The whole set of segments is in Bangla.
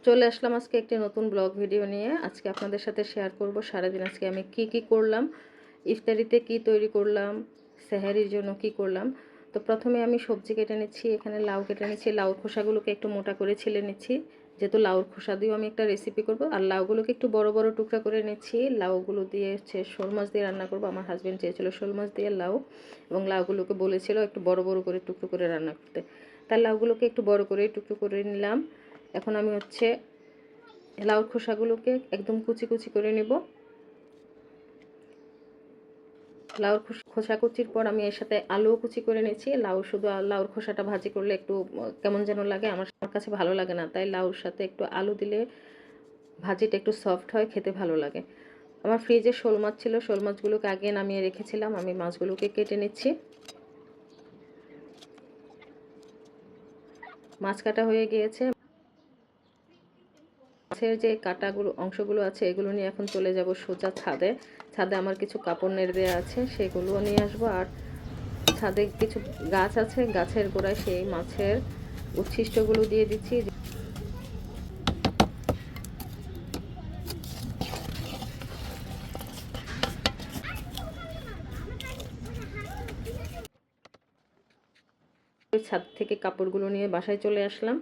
চলে আসলাম আজকে একটি নতুন ব্লগ ভিডিও নিয়ে। আজকে আপনাদের সাথে শেয়ার করব সারাদিন আজকে আমি কি করলাম, ইফতারিতে কি তৈরি করলাম, সেহরির জন্য কি করলাম। তো প্রথমে আমি সবজি কেটে নিচ্ছি। এখানে লাউ কেটে নিচ্ছি। লাউর খোসাগুলোকে একটু মোটা করে ছিলে নিচ্ছি, যেহেতু লাউর খোসা দিয়েও আমি একটা রেসিপি করব। আর লাউগুলোকে একটু বড় বড় টুকরা করে নিচ্ছি। লাউগুলো দিয়ে শোল মাছ দিয়ে রান্না করব। আমার হাজব্যান্ড চেয়েছিল শোল মাছ দিয়ে লাউ, এবং লাউগুলোকে বলেছিল একটু বড় বড় করে টুকরো করে রান্না করতে। তার লাউগুলোকে একটু বড় করে টুকরো করে নিলাম। এখন আমি লাউর খোসাগুলোকে একদম কুচি কুচি করে নিব। লাউর খোসা কুচির পর আমি এর সাথে আলুও কুচি করে নিয়েছি। শুধু লাউর খোসাটা ভাজি করলে একটু কেমন যেন লাগে, আমার কাছে ভালো লাগে না, তাই লাউর সাথে একটু আলু দিলে ভাজিটা একটু সফট হয়, খেতে ভালো লাগে। আমার ফ্রিজে শোল মাছ ছিল, শোল মাছগুলোকে আগে নামিয়ে রেখেছিলাম। আমি মাছগুলোকে কেটে নিচ্ছি। মাছ কাটা হয়ে গিয়েছে। মাছের যে কাটাগুলো অংশগুলো আছে এগুলো নিয়ে এখন চলে যাব সোজা ছাদে। ছাদে আমার কিছু কাপড় নেড়ে দেওয়া আছে, সেগুলো নিয়ে আসবো। আর ছাদে কিছু গাছ আছে, গাছের গোড়ায় সেই মাছের উচ্ছিষ্টগুলো দিয়ে দিচ্ছি। ছাদ থেকে কাপড়গুলো নিয়ে বাসায় চলে আসলাম।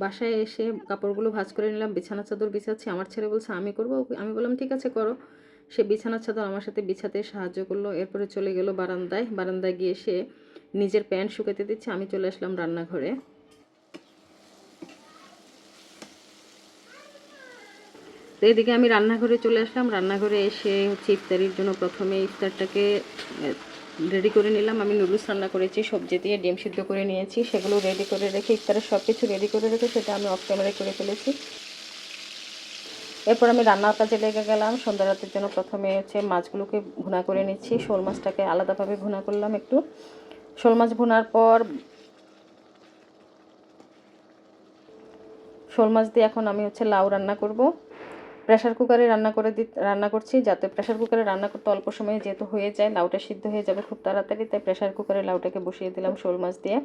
বাসায় এসে কাপড়গুলো ভাঁজ করে নিলাম। বিছানা চাদর বিছাচ্ছি। আমার ছেলে বলছে আমি করবো, আমি বললাম ঠিক আছে করো। সে বিছানার চাদর আমার সাথে বিছাতে সাহায্য করলো। এরপরে চলে গেল বারান্দায় গিয়ে সে নিজের প্যান্ট শুকাতে দিচ্ছে। আমি চলে আসলাম রান্নাঘরে। তো এদিকে আমি রান্নাঘরে চলে আসলাম। রান্নাঘরে এসে ইফতারির জন্য প্রথমে ইফতারটাকে রেডি করে নিলাম। আমি নুডলস রান্না করেছি, সবজি দিয়ে ডিম সিদ্ধ করে নিয়েছি। সেগুলো রেডি করে রেখে ইফতারের সব কিছু রেডি করে রেখে সেটা আমি অফ ক্যামেরায় করে ফেলেছি। এরপর আমি রান্নার কাজে লেগে গেলাম। সন্ধ্যা রাতের জন্য প্রথমে মাছগুলোকে ভুনা করে নিচ্ছি। শোল মাছটাকে আলাদাভাবে ভুনা করলাম একটু। শোল মাছ ভুনার পর শোল মাছ দিয়ে এখন আমি লাউ রান্না করব। প্রেশার কুকারে রান্না করছি, যাতে প্রেশার কুকারে রান্না করতে অল্প সময়ে যেহেতু হয়ে যায়, লাউটা সিদ্ধ হয়ে যাবে খুব তাড়াতাড়ি, তাই প্রেশার কুকারে লাউটাকে বসিয়ে দিলাম শোল মাছ দিয়ে।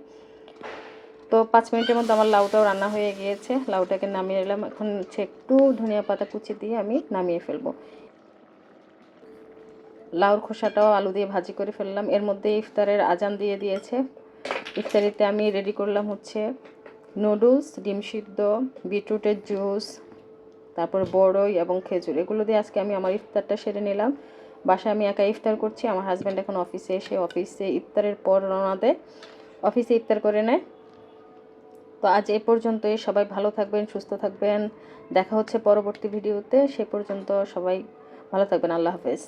তো 5 মিনিটের মধ্যে আমার লাউটাও রান্না হয়ে গিয়েছে। লাউটাকে নামিয়ে নিলাম। এখন একটু ধনিয়া পাতা কুচি দিয়ে আমি নামিয়ে ফেলবো। লাউর খোসাটাও আলু দিয়ে ভাজি করে ফেললাম। এর মধ্যে ইফতারের আজান দিয়ে দিয়েছে। ইফতারিতে আমি রেডি করলাম নুডলস, ডিম সিদ্ধ, বিটরুটের জুস, তারপর বড়ই এবং খেজুর। এগুলো দিয়ে আজকে আমি আমার ইফতারটা সেরে নিলাম। বাসায় আমি একা ইফতার করছি। আমার হাজব্যান্ড এখন অফিসে ইফতারের পর রওনা দেয়, অফিসে ইফতার করে নেয়। তো আজ এ পর্যন্তই। সবাই ভালো থাকবেন, সুস্থ থাকবেন। দেখা হচ্ছে পরবর্তী ভিডিওতে। সে পর্যন্ত সবাই ভালো থাকবেন। আল্লাহ হাফেজ।